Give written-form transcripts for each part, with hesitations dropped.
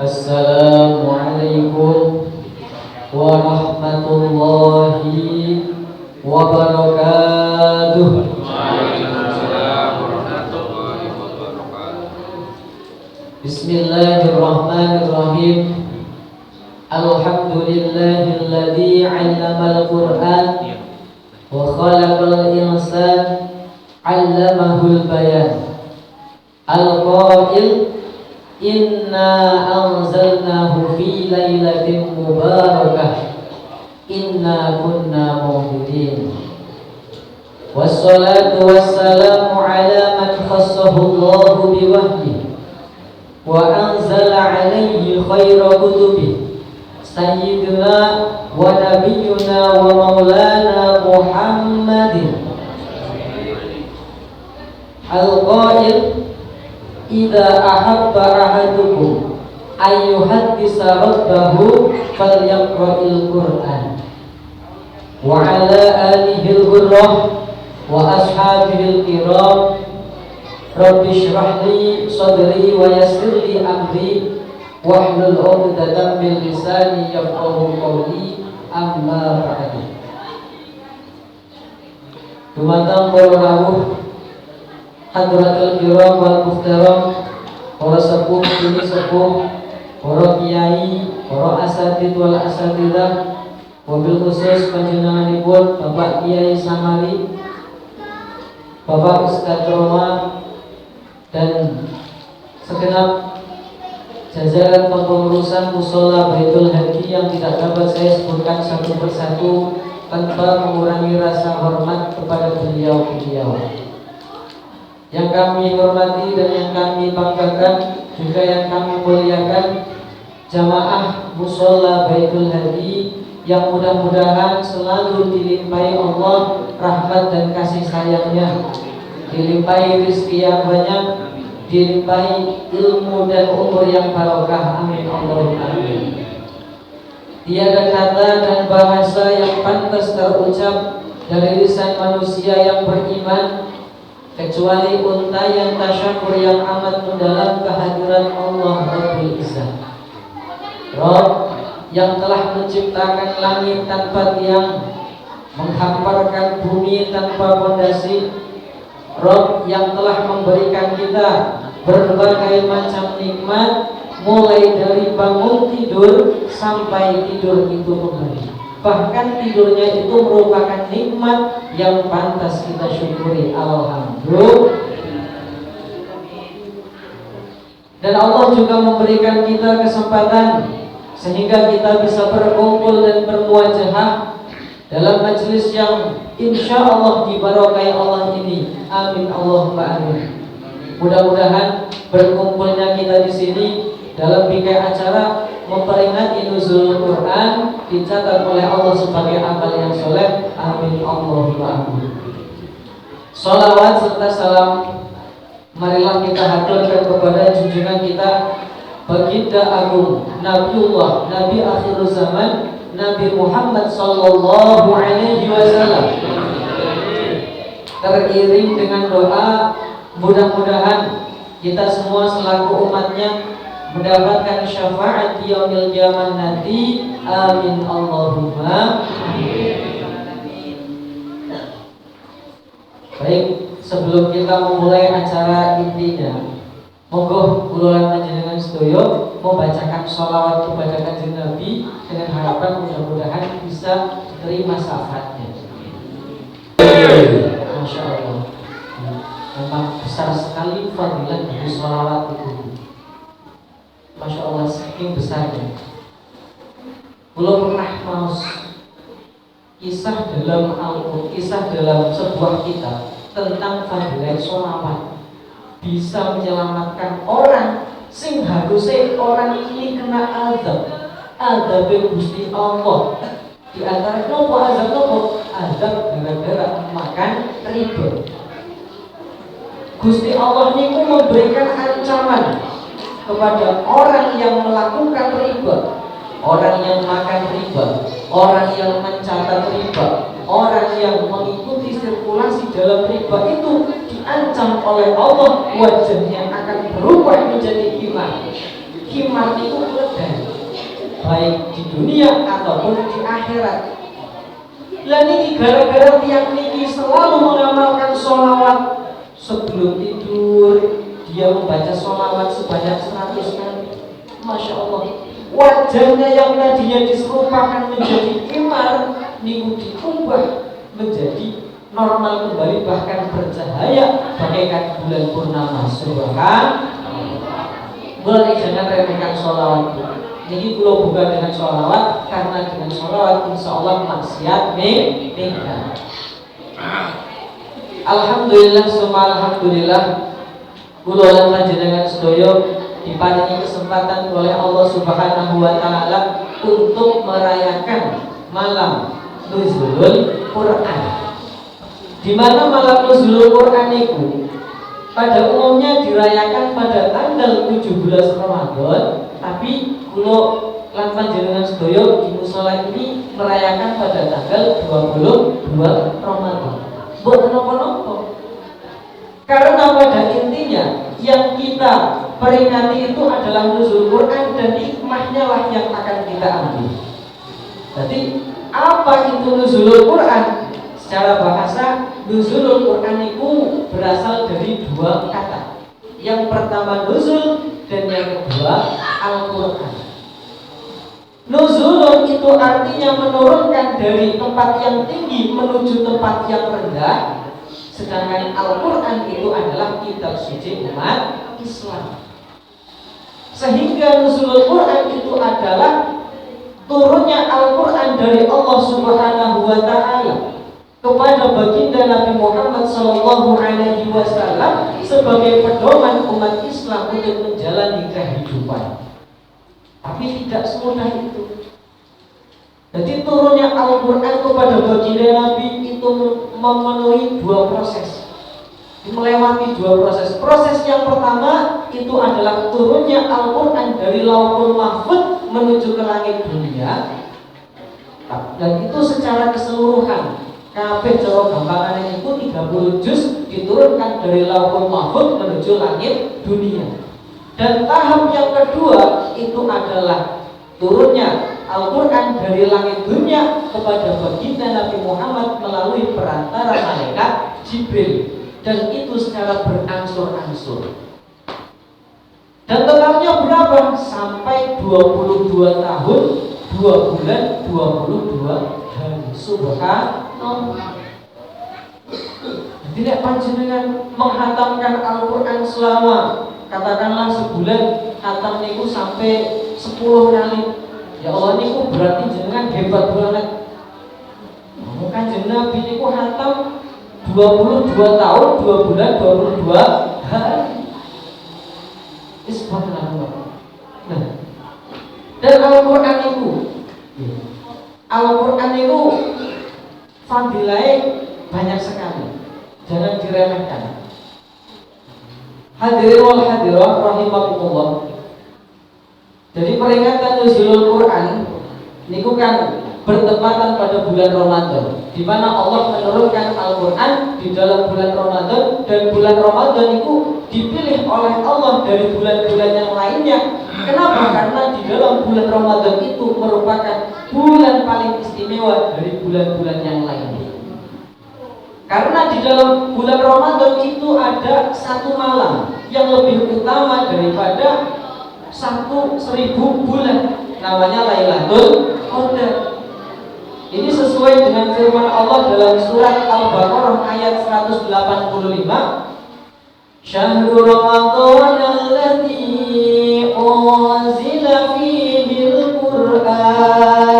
Assalamualaikum warahmatullahi wabarakatuh. Waalaikumsalam warahmatullahi wabarakatuh. Bismillahirrahmanirrahim. Alhamdulillahilladzi 'allamal Qur'an wa khalaqal insana 'allamahul bayan. Al-qail inna anzalnahu fi lailatin mubarakah inna kunna mu'minin. Wassalatu wassalamu ala man khassahu Allahu biwahyi wa anzala alaihi khaira kutubi sayyidina wa nabiyyuna wa maulana Muhammadin. Al-qail idza ahabba ahadukum ayyuhaddisa rabbahu falyaqra'il Qur'an. Wa ala alihi al-ghurrah wa ashabihi al-kiram. Rabbi shrah li sadri wa yassir li amri wahlul 'uqdatam min lisani yafqahu qawli. Amma ba'du. Dumateng para rawuh hadratul kiram wal muhtaram, para sepuh ini sepuh, para kiai, para asatid wal asatidah, wabil khusus panjenenganipun Bapak Kiai Samari, Bapak Ustadz Roma, dan segenap jajaran kepengurusan Mushola Baitul Hadi yang tidak dapat saya sebutkan satu persatu tanpa mengurangi rasa hormat kepada beliau-beliau. Yang kami hormati dan yang kami banggakan, juga yang kami muliakan, jamaah Mushola Baitul Hadi yang mudah-mudahan selalu dilimpahi Allah rahmat dan kasih sayangnya, dilimpahi rezeki yang banyak, dilimpahi ilmu dan umur yang barokah. Amin Allahumma amin. Tiada kata dan bahasa yang pantas terucap dari lisan manusia yang beriman kecuali untayan tasyakur yang amat mendalam kehadiran Allah Rabbul Izzah, Rabb yang telah menciptakan langit tanpa tiang, menghamparkan bumi tanpa fondasi, Rabb yang telah memberikan kita berbagai macam nikmat, mulai dari bangun tidur sampai tidur itu kembali. Bahkan tidurnya itu merupakan nikmat yang pantas kita syukuri. Alhamdulillah. Dan Allah juga memberikan kita kesempatan sehingga kita bisa berkumpul dan bermuajahah dalam majelis yang insya Allah dibarokai Allah ini. Amin Allahumma amin. Mudah-mudahan berkumpulnya kita di sini dalam bingkai acara memperingati nuzul Quran dicatat oleh Allah sebagai amal yang soleh. Amin Allahumma amin. Salawat serta salam marilah kita haturkan kepada junjungan kita baginda agung Nabiullah Nabi akhir zaman Nabi Muhammad sallallahu alaihi wasallam, teriring dengan doa mudah-mudahan kita semua selaku umatnya mendapatkan syafaat di yaumil qiyamah nanti. Amin Allahumma amin. Baik, sebelum kita memulai acara intinya, monggo kula panjenengan sedaya membacakan sholawat kepada Kanjeng Nabi dengan harapan mudah-mudahan bisa diterima syafaatnya. Masya Allah, memang besar sekali fadilah dari sholawat itu. Masya Allah, saking besarnya. Belum pernah maus kisah dalam sebuah kitab tentang fadilah sholawat bisa menyelamatkan orang sing harusnya orang ini kena azab Gusti Allah. Di antara nopo azab gara-gara makan riba. Gusti Allah ini memberikan ancaman kepada orang yang melakukan riba, orang yang makan riba, orang yang mencatat riba, orang yang mengikuti sirkulasi dalam riba itu diancam oleh Allah, wajahnya akan berubah menjadi hilang. Himar itu keledai, baik di dunia ataupun di akhirat. Lah niki gara-gara tiang niki selalu mengamalkan sholawat sebelum tidur, dia membaca sholawat sebanyak 100 kali. Masya Allah, wajahnya yang tadinya diserupakan menjadi himar niku diubah menjadi normal kembali, bahkan bercahaya bagaikan bulan purnama. Subhanallah. Boleh jangan remehkan sholawat. Jadi kalau bukan dengan sholawat, karena dengan sholawat insya Allah maksiat meninggal. Alhamdulillah, semua alhamdulillah. Kula lan panjenengan sedaya diparingi kesempatan oleh Allah Subhanahu wa taala untuk merayakan malam Nuzulul Quran. Di mana malam Nuzulul Quran itu pada umumnya dirayakan pada tanggal 17 Ramadan, tapi kula lan panjenengan sedaya di musala ini merayakan pada tanggal 22 Ramadan. Mboten napa-napa. Karena pada intinya yang kita peringati itu adalah nuzul Quran, dan hikmahnya lah yang akan kita ambil. Jadi apa itu nuzulul Quran? Secara bahasa, nuzulul Quran itu berasal dari dua kata. Yang pertama nuzul dan yang kedua Al-Quran. Nuzulun itu artinya menurunkan dari tempat yang tinggi menuju tempat yang rendah. Sedangkan Al-Quran itu adalah kitab suci umat Islam. Sehingga nuzulul Quran itu adalah turunnya Al-Quran dari Allah Subhanahu wa ta'ala kepada baginda Nabi Muhammad sallallahu alaihi wasallam sebagai pedoman umat Islam untuk menjalani kehidupan. Tapi tidak semudah itu. Jadi turunnya Al-Quran kepada baginda Nabi itu memenuhi dua proses, melewati dua proses. Proses yang pertama itu adalah turunnya Al-Quran dari Lauhul Mahfuz menuju ke langit dunia, dan itu secara keseluruhan. Kabeh cara gampangannya itu 30 juz diturunkan dari Lauhul Mahfuz menuju langit dunia. Dan tahap yang kedua itu adalah turunnya Al-Quran dari langit dunia kepada baginda Nabi Muhammad melalui perantara malaikat Jibril, dan itu secara berangsur-angsur. Dan totalnya berapa? Sampai 22 tahun, 2 bulan, 22 hari. Subhanallah. Tidak panjenengan menghatamkan Al-Quran selama katakanlah sebulan, khatam niku sampai 10 kali. Ya Allah, niku berarti jenengan hebat banget. Bukan jenengan Nabi niku khatam 22 tahun, 2 bulan, 22 hari. Subhanallah. Nah, dan Al-Quran itu fadilahnya banyak sekali. Jangan diremehkan. Hadirin wal hadirat rahimakumullah. Jadi peringatan nuzulul Quran niku kan bertepatan pada bulan Ramadan, di mana Allah menurunkan Al-Quran di dalam bulan Ramadan, dan bulan Ramadan itu dipilih oleh Allah dari bulan-bulan yang lainnya. Kenapa? Karena di dalam bulan Ramadan itu merupakan bulan paling istimewa dari bulan-bulan yang lainnya. Karena di dalam bulan Ramadan itu ada satu malam yang lebih utama daripada 1.000 bulan, namanya Lailatul Qadar. Ini sesuai dengan firman Allah dalam surat Al-Baqarah ayat 185. Syahrul Ramadan alladzi unzila fihil Qur'an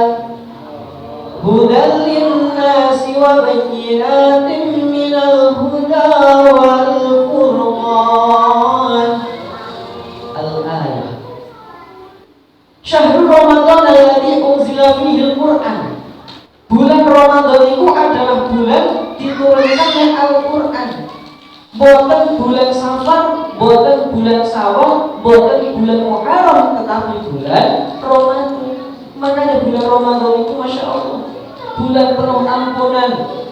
hudan lin-nasi wa bayyinatin minal huda wal furqan. Al-ayah. Syahrul Ramadan alladzi unzila fihil Qur'an. Bulan Ramadan itu adalah bulan diturunkannya Al-Quran. Boten bulan Safar, boten bulan Syawal, boten bulan Muharram, tetapi bulan Ramadan. Makanya bulan Ramadan itu Masya Allah, bulan penuh ampunan,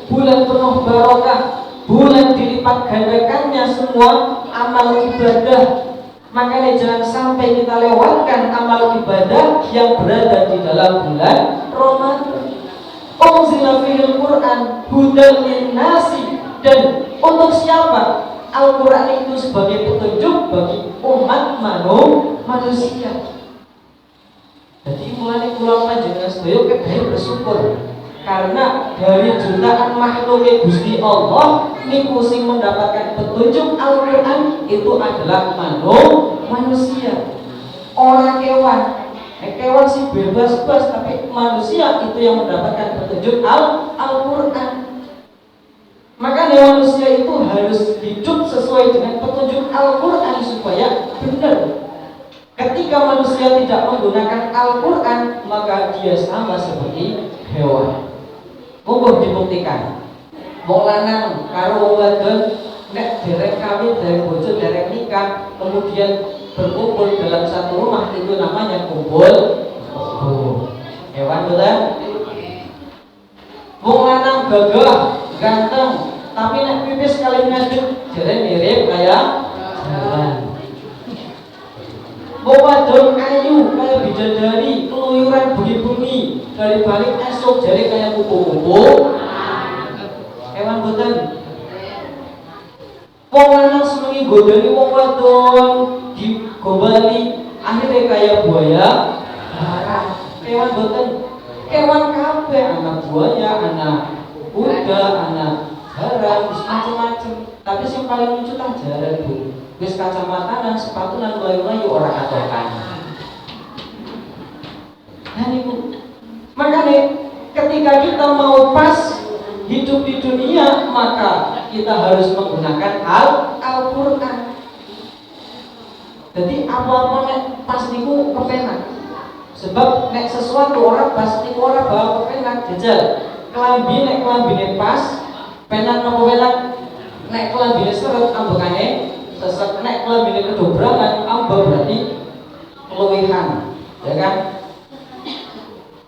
bulan penuh barokah, bulan dilipat gandakannya semua amal ibadah, Makanya jangan sampai kita lewatkan amal ibadah yang berada di dalam bulan Ramadan. Unzila fihil Quran hudan linnasi, dan untuk siapa? Al-Quran itu sebagai petunjuk bagi umat manusia. Jadi mulai kula panjenengan sedaya kedah bersyukur karena dari jutaan makhluk Gusti Allah niku sing mendapatkan petunjuk Al-Quran itu adalah manusia, orang kewan. Kewan sih bebas, tapi manusia itu yang mendapatkan petunjuk Al-Quran. Makanya manusia itu harus hidup sesuai dengan petunjuk Al-Quran supaya benar. Ketika manusia tidak menggunakan Al-Quran, maka dia sama seperti hewan. Monggo dibuktikan. Wong lanang karo wong wadon nek derek kawin dari bojo derek nikah, kemudian berkumpul dalam satu rumah, itu namanya kumpul. Hewan betul? Wong lanang gagah, ganteng, tapi nek pipis kali ngadeg jare mirip kayak jalan. Wong wadon ayu kayak bidadari, keluyuran bunyi-bunyi, dari balik esok jare kayak kupu-kupu. Hewan boten. Wong lanang senengi godani wong wadon, digombali, akhirnya kayak buaya. Hewan boten. Kewan kabeh, anak buaya, anak kuda, anak haram, macam-macam. Tapi yang paling lucu tak jaran bu. Wis kacamata dan sepatu dan layu-layu orang katokan. Nah niku. Makanya ketika kita mau pas hidup di dunia, maka kita harus menggunakan Al-Quran. Jadi apa-apa nek pas niku kepenak. Sebab nek sesuatu orang pas niku orang bawa kepenak jajal. Kelambi nek kelambine pas, penak nopo penak. Nek kelambine seret ambekane sesek, nek kelambine kedobrangan ambek berarti keluwihan, ya kan?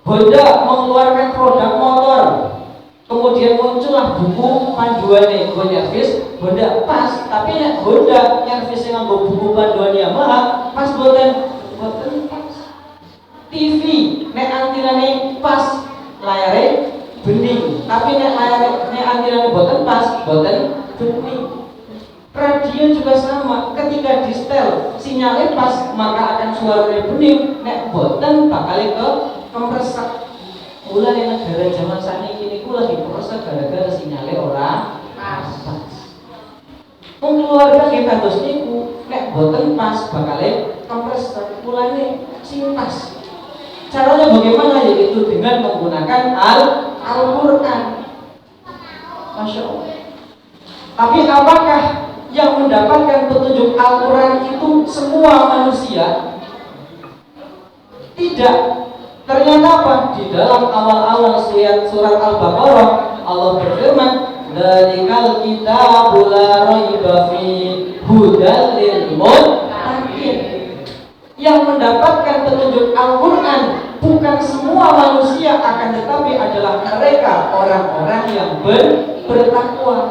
Honda mengeluarkan produk motor, kemudian muncullah buku panduannya gue nyervis Honda pas, tapi nek Honda nyervis yang nganggo buku panduan Yamaha pas boten pas. TV nek antinane pas, layare bening, tapi nek antinane boten pas, boten bening. Radio juga sama, ketika di setel sinyalnya pas maka akan suaranya bening, nek boten bakal ke kompresor. Mulai negara zaman saat ini lagi kompresor gara-gara sinyalnya orang pas. Mengeluarkan kita terus niku, nek boten pas bakal kompresor. Mulai sing pas. Caranya bagaimana? Yaitu dengan menggunakan Al-Quran. Masya Allah. Tapi apakah yang mendapatkan petunjuk Al-Quran itu semua manusia? Tidak. Ternyata apa? Di dalam awal-awal surat Al-Baqarah Allah berfirman, "Dzalikal kitabu la raiba fihi hudal lil muttaqin." Yang mendapatkan petunjuk Al-Quran bukan semua manusia, akan tetapi adalah mereka orang-orang yang bertakwa.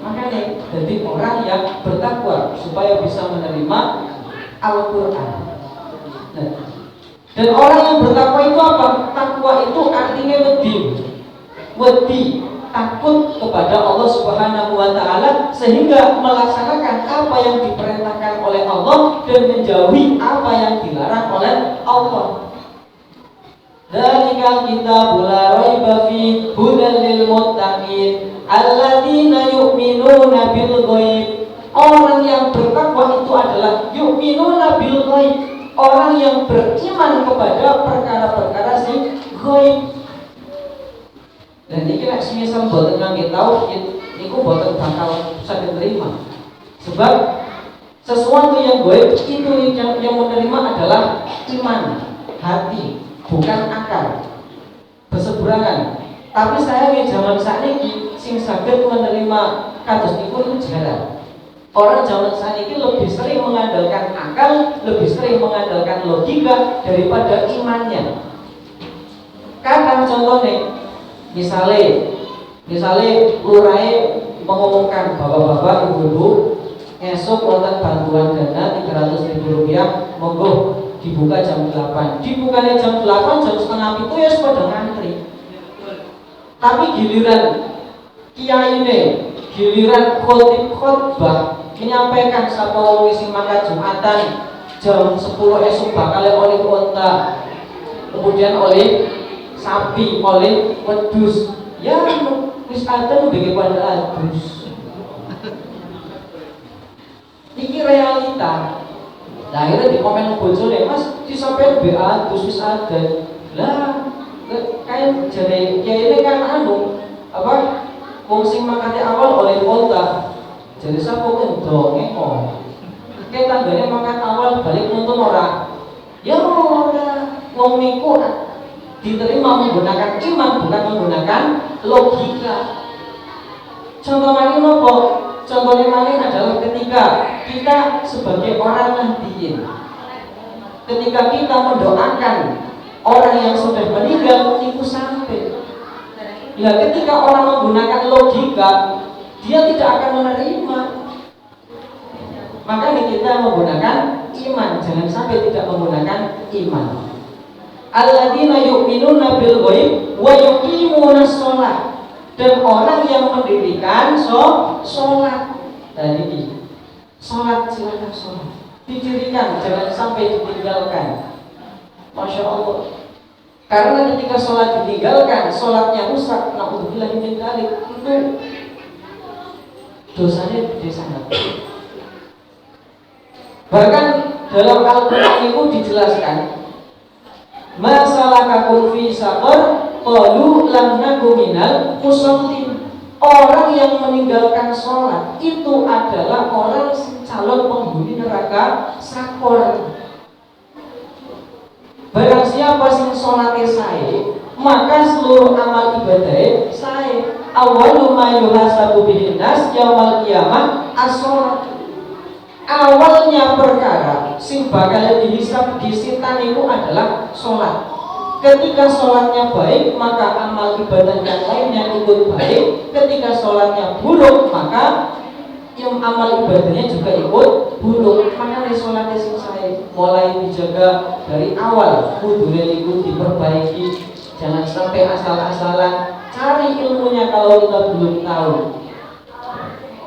Makanya jadi orang yang bertakwa supaya bisa menerima Al-Quran. Dan orang yang bertakwa itu apa? Takwa itu artinya wedi, takut kepada Allah Subhanahu wa Ta'ala, sehingga melaksanakan apa yang diperintahkan oleh Allah dan menjauhi apa yang dilarang oleh Allah. Dzalikal kitabu la raiba fihi hudal lil muttaqin alladzina yu'minuna bil ghaib. Orang yang bertakwa itu adalah yu'minuna bil ghaib, orang yang beriman kepada perkara-perkara sing ghaib. Dan ini nek semisal boten ngangge tauhid niku boten bakal saged terima. Sebab sesuatu yang gaib itu yang menerima adalah iman, hati, bukan akal. Berseberangan. Tapi saya di zaman sakniki sing saged menerima kados niku jarang. Orang zaman sakniki lebih sering mengandalkan akal, lebih sering mengandalkan logika daripada imannya. Kadang contohnya misalnya lurahe mengumumkan bapak-bapak, ibu-ibu, esok wonten bantuan dana 300.000 rupiah, monggo dibuka jam 8. Dibukanya jam 8, jam setengah itu ya pada ngantri. Tapi giliran kiai ini, giliran khotbah menyampaikan sapa wong sing mangkat Jumatan jam 10 esok bakal oleh onta, kemudian oleh sapi, oleh wedus. Ya wis ada mbeke pada adus. Iki realita. Nah, akhirnya di komen bojone, Mas, disampaikan BA terus wis ada. Lah, kayak jadi ya ini kan apa? Wong sing mangkate awal oleh kota. Jadi sapa kok ndonge kok. Kayak tanggane mangkat awal balik nuntun ora. Ya ora. Wong niku diterima menggunakan iman bukan menggunakan logika. Contoh malih nopo? Contohnya malih adalah ketika kita sebagai orang nahdiyin, ketika kita mendoakan orang yang sudah meninggal itu sampai. Ya ketika orang menggunakan logika, dia tidak akan menerima. Makanya kita menggunakan iman, jangan sampai tidak menggunakan iman. Alladzina yu'minuna bil ghaib wa yuqimunas shalah. Dan orang yang mendirikan sholat tadi, sholat silakan sholat, didirikan, jangan sampai ditinggalkan. Masya Allah. Karena ketika sholat ditinggalkan, sholatnya rusak, na'udzubillah min dzalik, itu dosanya gede sangat. Bahkan dalam Al-Quran itu dijelaskan, masalakakum fi saqar qalu lam naku minal musallin. Orang yang meninggalkan sholat itu adalah orang calon penghuni neraka sakor. Barang siapa sing sholatnya sae, maka seluruh amal ibadah sae. Awwalu ma yuhasabu bihin nas yaumal qiyamah as-sholat. Awalnya perkara sing bakal dihisab di sitan itu adalah sholat. Ketika sholatnya baik, maka amal ibadah yang lainnya ikut baik. Ketika sholatnya buruk, maka yang amal ibadahnya juga ikut buruk. Makanya sholatnya selesai mulai dijaga dari awal, kudune ikut diperbaiki. Jangan sampai asal-asalan. Cari ilmunya kalau kita belum tahu.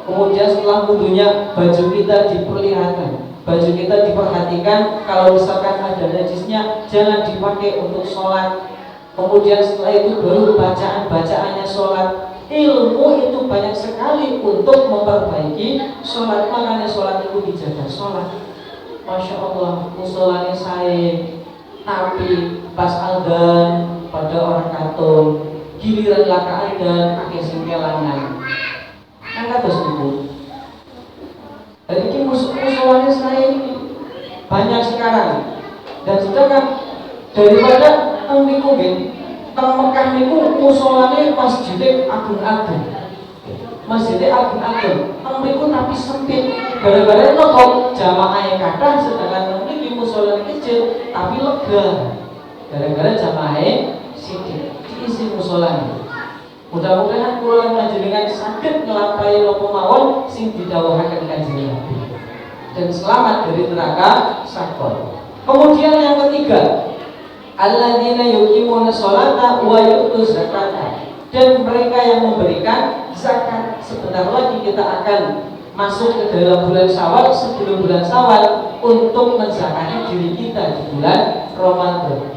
Kemudian setelah wudunya, baju kita diperlihatkan, baju kita diperhatikan. Kalau misalkan ada najisnya, jangan dipakai untuk sholat. Kemudian setelah itu baru bacaannya sholat. Ilmu itu banyak sekali untuk memperbaiki sholat. Makanya sholat itu dijaga sholat. Masya Allah, musolanya saya, tapi pas adzan pada orang katon, giliran laka adzan pakai singkelangan. Kan terus ibu. Jadi ini musolanya saya ini banyak sekarang. Dan sedangkan daripada niku nggih teng Mekah niku musolane masjidnya agung-agung. Masjidnya agung-agung. Teng niku tapi sempit. Gara-gara nopo jamaahnya kathah sedangkan niki musolane kecil tapi lega. Gara-gara jamaahnya sithik diisi musolane. Mudah-mudahan kula panjenengan saged nglampahi napa mawon sing didhawuhaken Kanjeng Nabi dan selamat dari neraka sakor. Kemudian yang ketiga, alladzina yuqimuna sholata wa yu'tuz zakata. Dan mereka yang memberikan zakat. Sebentar lagi kita akan masuk ke dalam bulan Syawal. Sebelum bulan Syawal untuk menzakati diri kita di bulan Ramadan.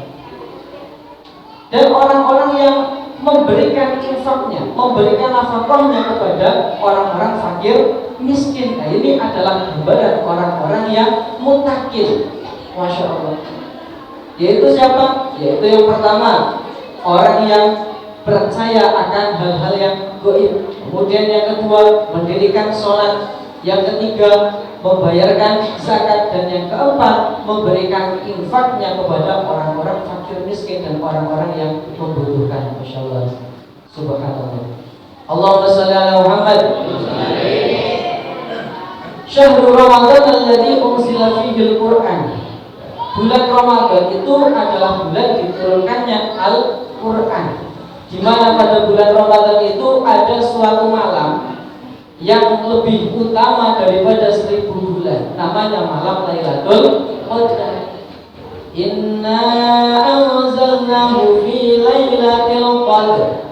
Dan orang-orang yang memberikan infaknya, memberikan nafkahnya kepada orang-orang fakir miskin. Nah, ini adalah gambaran orang-orang yang muttaqin. Masya Allah. Yaitu siapa? Yaitu yang pertama, orang yang percaya akan hal-hal yang gaib. Kemudian yang kedua, mendirikan sholat. Yang ketiga, membayarkan zakat. Dan yang keempat, memberikan infaknya kepada orang-orang fakir miskin dan orang-orang yang membutuhkan. Masya Allah. Subhanallah. Allahumma shalli ala Muhammad. Syahrul Ramadan alladzi unzila fihi al-Qur'an. Bulan Ramadan itu adalah bulan diturunkannya Al-Qur'an. Di mana pada bulan Ramadan itu ada suatu malam yang lebih utama daripada 1000 bulan. Namanya malam Lailatul Qadar. Inna anzalnahu fi lailatul qadr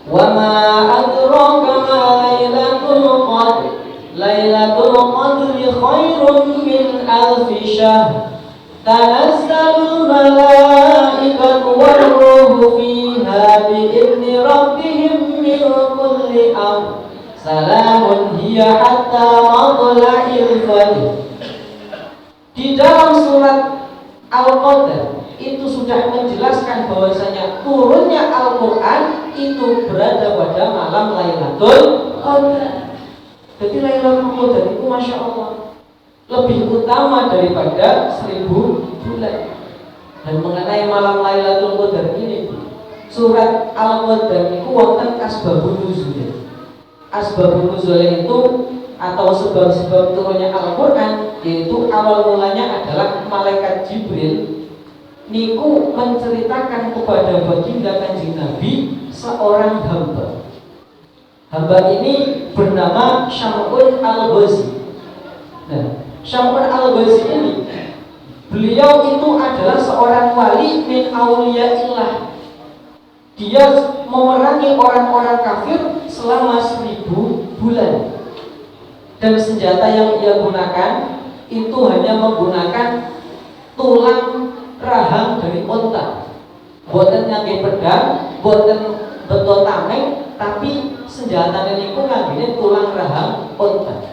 wa ma adraka ma lailatul qadr. Lailatul qadri khairun min alfi syahr. Tanazzalul malaikatu war-ruhu fiha bi'izni rabbihim min kulli amr. Salamun hiya hatta matla'il fajr. Di dalam surat Al-Qadar itu sudah menjelaskan bahwasanya turunnya Al-Qur'an itu berada pada malam Lailatul Qadar. Jadi Lailatul Qadar itu Masya Allah lebih utama daripada 1000 bulan. Dan mengenai malam Lailatul Qadar ini, surat Al-Qadar itu wonten asbabun nuzul. Asbabun nuzul itu atau sebab-sebab turunnya Al-Qur'an, yaitu awal mulanya adalah malaikat Jibril niku menceritakan kepada baginda Kanjeng Nabi seorang hamba. Hamba ini bernama Syam'un Al-Ghazi. Nah, Syam'un Al-Ghazi ini beliau itu adalah seorang wali min auliyaillah. Dia memerangi orang-orang kafir selama 1000 bulan. Dan senjata yang ia gunakan itu hanya menggunakan tulang rahang dari unta. Boten ngangge pedang, boten beto tameng, tapi senjata niku nganggene tulang rahang unta.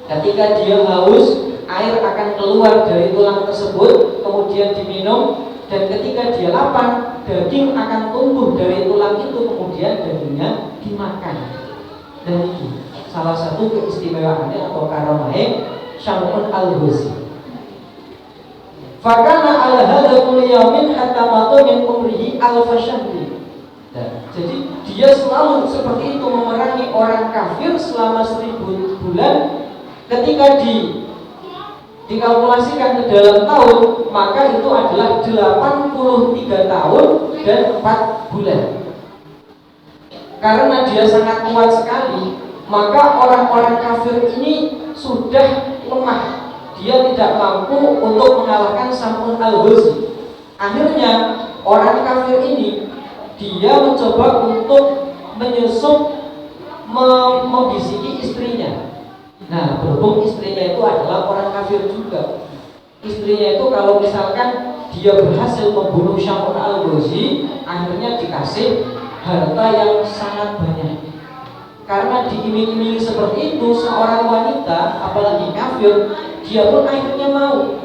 Ketika dia haus, air akan keluar dari tulang tersebut, kemudian diminum. Dan ketika dia lapar, daging akan tumbuh dari tulang itu, kemudian dagingnya dimakan. Dan ini salah satu keistimewaannya atau karomahnya Syam'un Al-Ghazi. Fakana ala hadza kulli yawmin hatta matu min umrihi alfa syahri. Jadi dia selalu seperti itu memerangi orang kafir selama 1000 bulan. Ketika dikalkulasikan ke dalam tahun, maka itu adalah 83 tahun dan 4 bulan. Karena dia sangat kuat sekali, maka orang-orang kafir ini sudah lemah. Dia tidak mampu untuk mengalahkan Syam'un Al-Ghazi. Akhirnya orang kafir ini dia mencoba untuk menyusup, membisiki istrinya. Nah, berhubung istrinya itu adalah orang kafir juga. Istrinya itu kalau misalkan dia berhasil membunuh Syam'un Al-Ghazi, akhirnya dikasih harta yang sangat banyak. Karena diiming-imingi seperti itu, seorang wanita, apalagi kafir, dia pun akhirnya mau.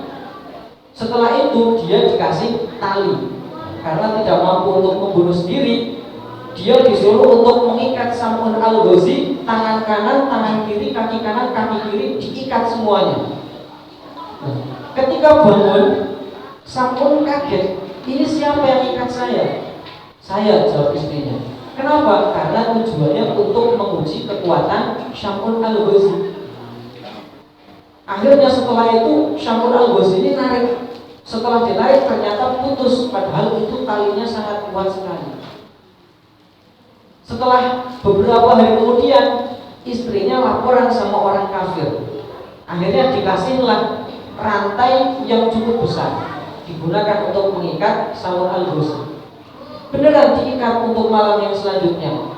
Setelah itu dia dikasih tali. Karena tidak mampu untuk membunuh sendiri, dia disuruh untuk mengikat Syam'un Al-Ghazi, tangan kanan, tangan kiri, kaki kanan, kaki kiri, diikat semuanya. Ketika bangun, Syam'un kaget, ini siapa yang ikat saya? Saya, jawab istrinya. Kenapa? Karena tujuannya untuk menguji kekuatan Syam'un Al-Ghazi. Akhirnya setelah itu Syam'un Al-Ghazi ini narik. Setelah ditarik ternyata putus, padahal itu talinya sangat kuat sekali. Setelah beberapa hari kemudian, istrinya laporan sama orang kafir. Akhirnya dikasihlah rantai yang cukup besar, digunakan untuk mengikat Syam'un Al-Ghazi. Beneran diikat untuk malam yang selanjutnya.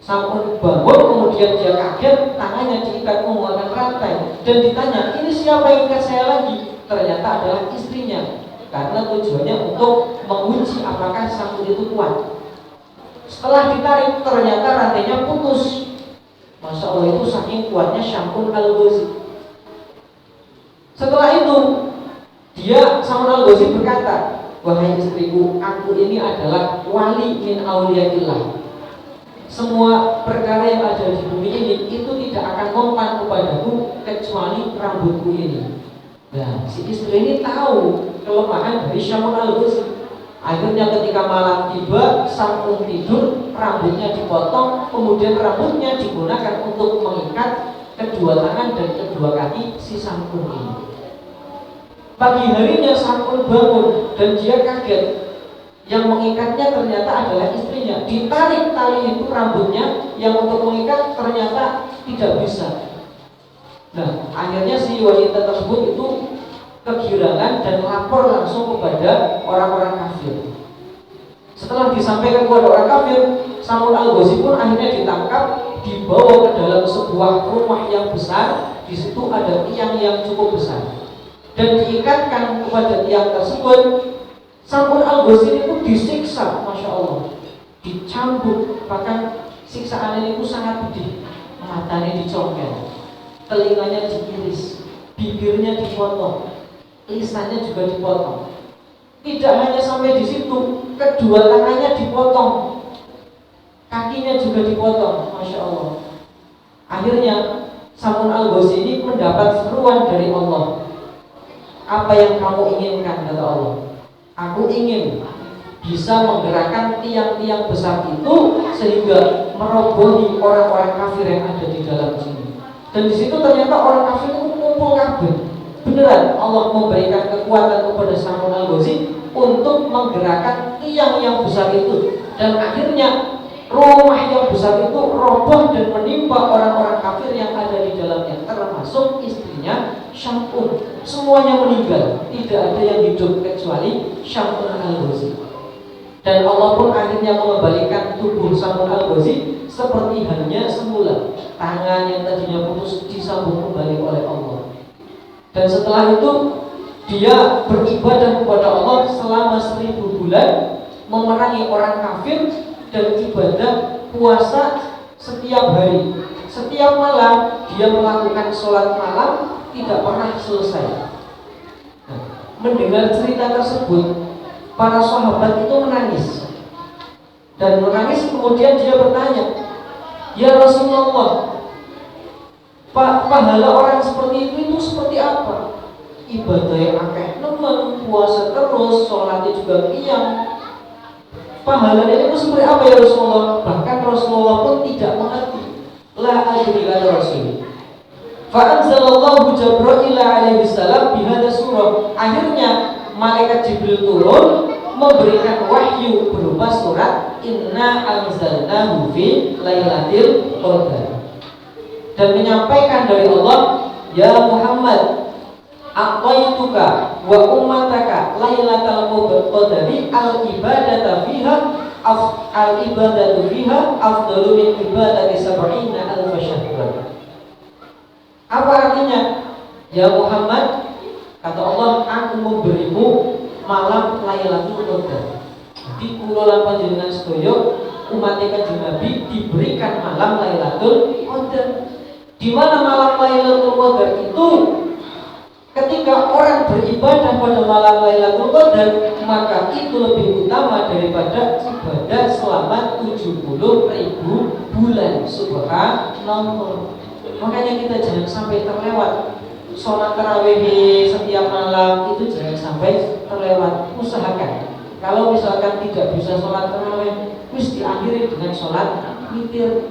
Syam'un bangun, kemudian dia kaget, tangannya diikat menggunakan rantai. Dan ditanya, ini siapa yang ikat saya lagi? Ternyata adalah istrinya. Karena tujuannya untuk menguji apakah Syam'un itu kuat. Setelah ditarik, ternyata rantainya putus. Masya Allah, itu saking kuatnya Syam'un Al-Ghazi. Setelah itu, Syam'un Al-Ghazi berkata, wahai istriku, aku ini adalah wali min auliyaillah. Semua perkara yang ada di bumi ini itu tidak akan mempan kepadaku kecuali rambutku ini. Nah, si istri ini tahu kelemahan dari Syam'un Al-Ghazi. Akhirnya ketika malam tiba, Syam'un tidur, rambutnya dipotong, kemudian rambutnya digunakan untuk mengikat kedua tangan dan kedua kaki si Syam'un ini. Pagi harinya Syam'un bangun dan dia kaget. Yang mengikatnya ternyata adalah istrinya. Ditarik tali itu rambutnya, yang untuk mengikat ternyata tidak bisa. Nah, akhirnya si wanita tersebut itu kegirangan dan lapor langsung kepada orang-orang kafir. Setelah disampaikan kepada orang kafir, Samun Al-Ghazi pun akhirnya ditangkap, dibawa ke dalam sebuah rumah yang besar. Di situ ada tiang yang cukup besar dan diikatkan kepada tiang tersebut. Samun Al-Ghazi itu disiksa, masya Allah, dicambuk, bahkan siksaan itu sangat pedih. Matanya dicongkel, telinganya diiris, bibirnya dipotong, lisannya juga dipotong. Tidak hanya sampai di situ, kedua tangannya dipotong, kakinya juga dipotong, masya Allah. Akhirnya Samun Al-Ghazi ini mendapat seruan dari Allah. Apa yang kamu inginkan, kata Allah. Aku ingin bisa menggerakkan tiang-tiang besar itu sehingga merobohi orang-orang kafir yang ada di dalam sini. Dan di situ ternyata orang kafir itu kumpul kabeh. Beneran Allah memberikan kekuatan kepada Samun Al-Ghazi untuk menggerakkan tiang yang besar itu. Dan akhirnya rumah yang besar itu roboh dan menimpa orang-orang kafir yang ada di dalamnya, termasuk istrinya Syamun. Semuanya meninggal, tidak ada yang hidup kecuali Samun Al-Ghazi. Dan Allah pun akhirnya mengembalikan tubuh Samun Al-Ghazi seperti halnya semula. Tangan yang tadinya putus disambung kembali oleh Allah. Dan setelah itu dia beribadah kepada Allah selama 1000 bulan, memerangi orang kafir dan ibadah puasa setiap hari. Setiap malam dia melakukan sholat malam, tidak pernah selesai. Nah, mendengar cerita tersebut, para sahabat itu menangis. Dan menangis kemudian dia bertanya, "Ya Rasulullah, pahala orang seperti itu seperti apa? Ibadah yang akeh nemen, puasa terus, sholatnya juga qiyam. Pahalanya itu seperti apa ya Rasulullah?" Bahkan Rasulullah pun tidak mengerti. La adri, kata Rasul. Fa'anzalallahu Jibril alaihi salam bihada surah. Akhirnya malaikat Jibril turun memberikan wahyu berupa surat Inna anzalnahu fi lailatul qadar, dan menyampaikan dari Allah, "Ya Muhammad, aqaituka wa ummataka lailatul qadari al-ibadatu fiha al-ibadatu fiha afdalu min ibadati sab'ina alf syahr." Apa artinya? Ya Muhammad, kata Allah, aku memberimu malam Lailatul Qadar. Jadi kula lan panjenengan sedaya umat Kanjeng Nabi diberikan malam Lailatul Qadar. Di mana malam Lailatul Qadar itu ketika orang beribadah pada malam Lailatul Qadar, maka itu lebih utama daripada ibadah selama 70.000 bulan. Subhanallah. Makanya kita jangan sampai terlewat sholat tarawih setiap malam, itu jangan sampai terlewat. Usahakan kalau misalkan tidak bisa sholat tarawih, wis diakhiri dengan sholat witir.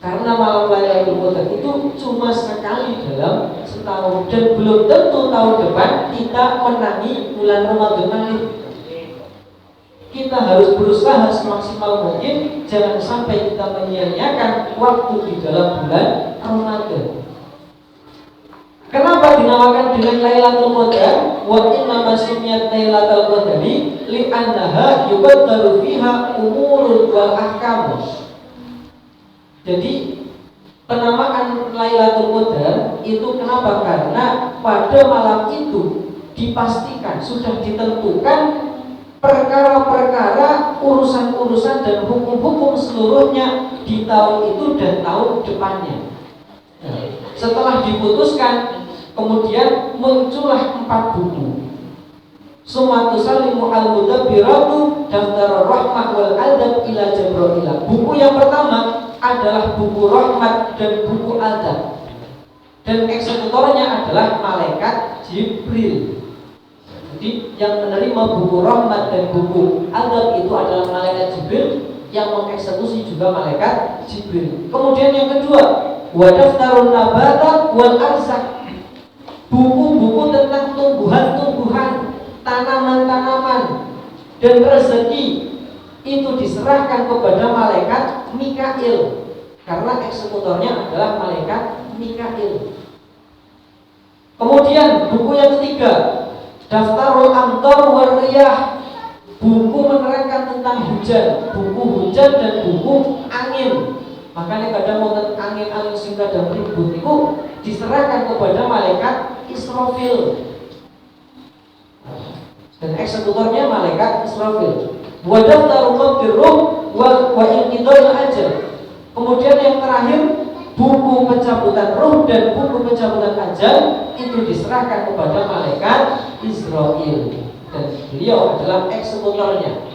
Karena malam Lailatul Qadar itu cuma sekali dalam setahun, dan belum tentu tahun depan kita menangi bulan Ramadan lagi. Kita harus berusaha semaksimal mungkin, jangan sampai kita menyia-nyiakan waktu di dalam bulan Ramadan. Kenapa dinamakan dengan Lailatul Qadar? Wa inna masumiyat Lailatul Qadari li'annaha yuqaddaru fiha umurul wal ahkam. Jadi penamaan Lailatul Qadar itu kenapa? Karena pada malam itu dipastikan, sudah ditentukan perkara-perkara, urusan-urusan dan hukum-hukum seluruhnya di tahun itu dan tahun depannya. Nah, setelah diputuskan, kemudian muncullah 4 buku. Sumatu salimu al-mudabbiratu daftar rahmah wal adab ila Jibril. Buku yang pertama adalah buku rahmat dan buku adab, dan eksekutornya adalah malaikat Jibril. Jadi yang menerima buku rahmat dan buku adab itu adalah malaikat Jibril, yang mengeksekusi juga malaikat Jibril. Kemudian yang kedua, wa daftarun nabata wal arzak. Buku-buku tentang tumbuhan-tumbuhan, tanaman-tanaman, dan rezeki itu diserahkan kepada malaikat Mikail, karena eksekutornya adalah malaikat Mikail. Kemudian buku yang ketiga, Daftarul Amtar war Riyah, buku menerangkan tentang hujan, buku hujan dan buku angin. Makanya kadang wonten angin-angin sing kadang ribut itu diserahkan kepada malaikat Israfil. Dan eksekutornya malaikat Israfil. Wa daftarul qabdir ruh wa inqidhal ajal. Kemudian yang terakhir, buku pencabutan ruh dan buku pencabutan ajal itu diserahkan kepada malaikat Israfil. Dan beliau adalah eksekutornya.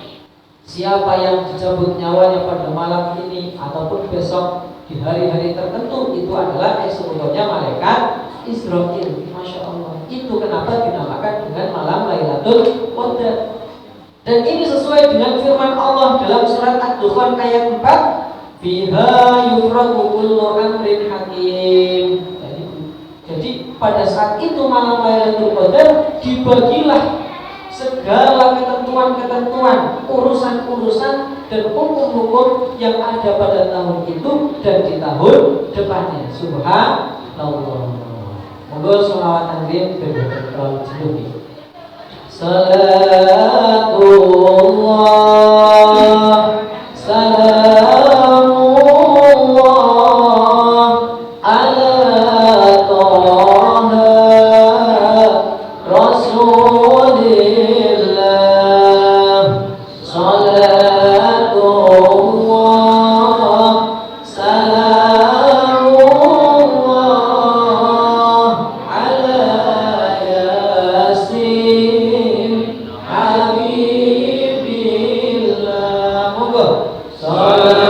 Siapa yang dicabut nyawanya pada malam ini ataupun besok di hari-hari tertentu, itu adalah eksekutornya malaikat Israfil. Masya Allah. Itu kenapa dinamakan dengan malam Lailatul Qadar. Dan ini sesuai dengan firman Allah dalam surat Ad-Dukhan ayat 4, fiha yufraqu kullu amrin hakim. Jadi pada saat itu malam Lailatul Qadar dibagilah segala ketentuan-ketentuan, urusan-urusan dan hukum-hukum yang ada pada tahun itu dan di tahun depannya. Subhanallah. Monggo sholawat takbir berdoa dulu. Salatullah salamullah ala Taha Rasulillah. Salatullah salamullah ala Yasin Habibillah. Monggo. Salatullah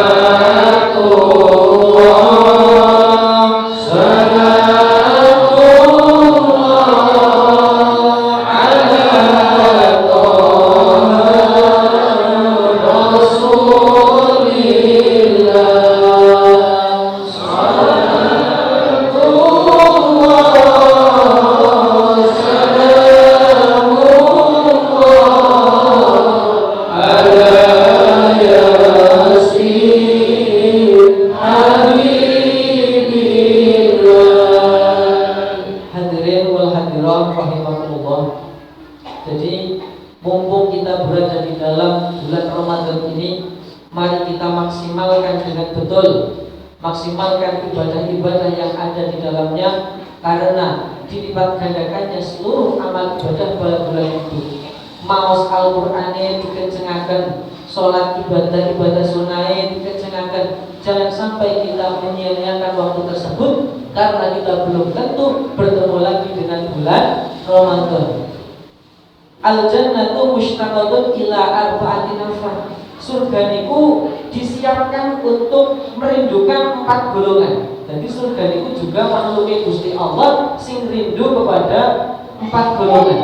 salamullah ala Taha Rasulillah. Salatullah salamullah ala Yasin Habibillah. Hadirin wal hadirat rahimakumullah. Jadi mumpung kita berada di dalam bulan Ramadan ini, mari kita maksimalkan dengan betul, maksimalkan ibadah-ibadah yang ada di dalamnya, karena dilipat gandakannya seluruh amal ibadah pada bulan itu. Maos Al-Qur'ane dikencengkan, sholat ibadah-ibadah sunai dikencengkan. Jangan sampai kita menyia-nyiakan waktu tersebut karena kita belum tentu bertemu lagi dengan bulan Ramadan. Al-jannatu mushtaqatun ila arba'ati nafar. Surga niku disiapkan untuk merindukan 4 golongan. Jadi surga niku juga makhluknya Gusti Allah sing rindu kepada 4 golongan.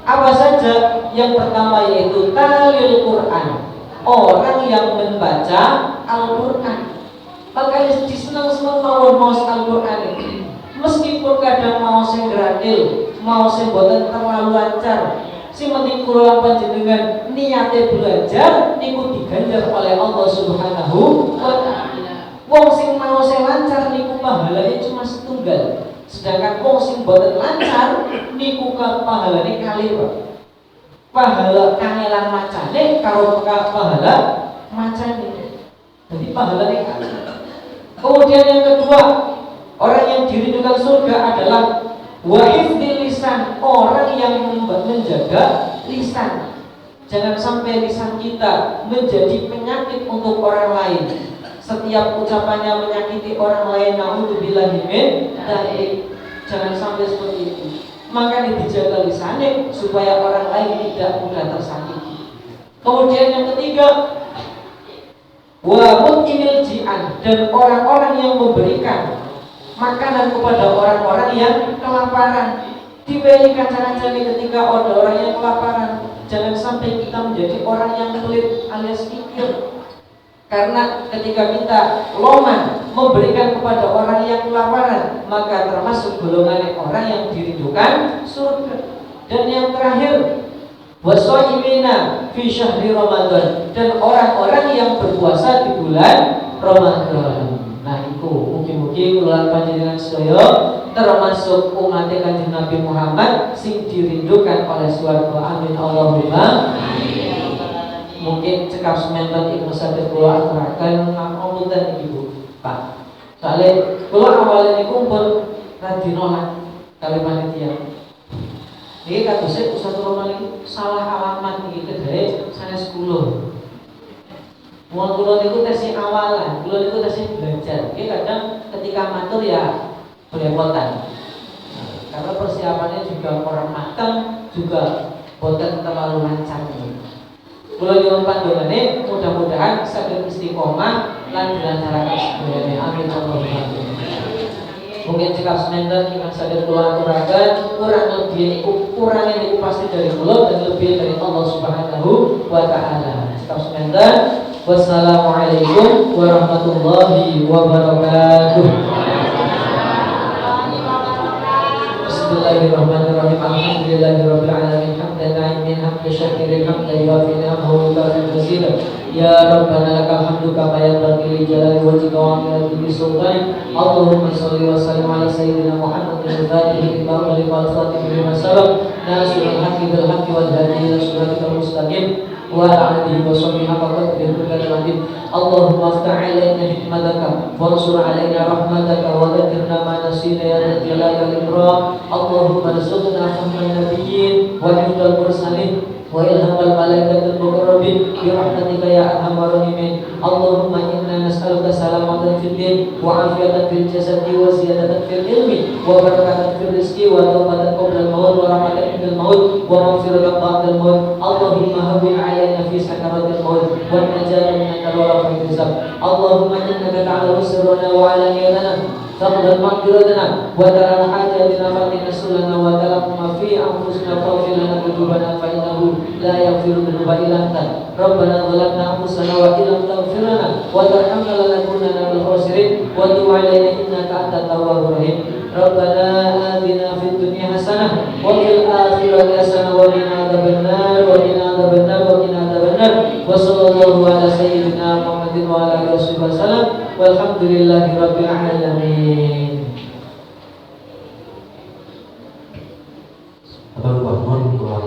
Apa saja? Yang pertama yaitu talil Quran, orang yang membaca Al-Quran. Makanya disenang-senang mawon maos Al-Quran ini. Meskipun kadang maos sing gratil, maos sing boten terlalu lancar, sing penting kula panjenengan niate belajar niku diganjar oleh Allah Subhanahu wa taala. Wong sing maos sing lancar niku pahalane cuma setunggal. Sedangkan wong sing boten lancar niku pahalane kali, Pak. Pahala kangelan macane karo pahala macane. Jadi pahalane kali. Kemudian yang kedua, orang yang dirindukan surga adalah wahifdzil lisan, orang yang menjaga lisan. Jangan sampai lisan kita menjadi penyakit untuk orang lain. Setiap ucapannya menyakiti orang lain, naudzubillahi min dzalik. Jangan sampai seperti itu. Makanya dijaga lisannya supaya orang lain tidak mudah tersakiti. Kemudian yang ketiga, wa mut'imil ji'an, dan orang-orang yang memberikan makanan kepada orang-orang yang kelaparan. Diwehi kancane ketika ada orang yang kelaparan. Jangan sampai kita menjadi orang yang pelit alias kikir. Karena ketika kita loman memberikan kepada orang yang kelaparan, maka termasuk golongan orang yang dirindukan surga. Dan yang terakhir, Washoimina fi syahri Ramadan, dan orang-orang yang berpuasa di bulan Ramadan. Nah, itu mugi-mugi kula panjenengan sedaya termasuk umat Kanjeng Nabi Muhammad sing dirindukan oleh swarga. Amin Allahumma. Mungkin cekap semanten Ibnu Sadar kula aturaken ngapunten iki Bu, Pak. Soale kula awalnya niku pun radi nolak kali panitia. Niki kadose Ustaz Roman niku salah alamat niki kedhe sanes kula. Wong kula niku tesih awalan, kula niku tesih belajar. Niki kadang ketika matur ya belepotan. Karena persiapannya juga kurang matang, juga boten terlalu lancar. Kula nyuwun pandongane mudah-mudahan saged istiqomah lan dilancaraken sedaya. Amin Allahumma. Mungkin cekap semanten ingkang saged kula aturaken kurang lebih ukurannya niku pasti dari kula dan lebih dari Allah Subhanahu wa taala. Cekap semanten. Wassalamualaikum warahmatullahi wabarakatuh. Bismillahirrahmanirrahim. Alhamdulillahirabbil alamin. Hamdan na'imin hamdan syakirin hamdan yuwafi ni'amahu wa yukafi mazidah. Ya Rabbana lakal hamdu kama yanbaghi li jalali wajhika wa 'azimi sultanik. Allahumma shalli wa sallim ala sayyidina Muhammadin al-fatihi lima ughliqa wal khatimi lima sabaq nasiril haqqi bil haqqi wal hadi ila siratal mustaqim wa ala alihi wa sahbihi haqqa qadrihi wa miqdarihi. Allahumma aftah 'alaina hikmataka wansur 'alaina rahmataka wa dhakkirna ma nasina ya dzal jalali wal ikram. Allahumma rizqna fahman nabiyyin wa hifdzal mursalin wa ilhamal malaikatil muqarrabin bi rahmatika ya arhamar rahimin. Allahumma inna nas'aluka salamatan fid din wa afiyatan fil jasadi wa ziyadatan fil ilmi wa barakatan fil rizqi wa taubatan qabla al-maut wa rahmatan fil maut wa maghfiratan ba'da al-maut. Allahumma hawwin 'alaina fi sakaratil maut wa najatan min an-nar wa fil hisab. Allahumma innaka ta'lamu sirrana wa 'alaniyatana فاقبل مغفرتنا وترى حاجاتنا فاتنا سلنا وترى ما في انفسنا فاغفر لنا ذنوبنا فانه لا يغفر الذنوب الا انت. ربنا ظلمنا انفسنا وان لم تغفر لنا وترحمنا لنكونن من الخاسرين وتب علينا انك انت التواب الرحيم. ربنا آتنا في الدنيا حسنة وفي الآخرة حسنة وقنا عذاب النار وقنا عذاب النار وقنا عذاب النار. وصلى الله على سيدنا محمد وعلى آله وصحبه وسلم والحمد لله رب العالمين. Atur bangun kula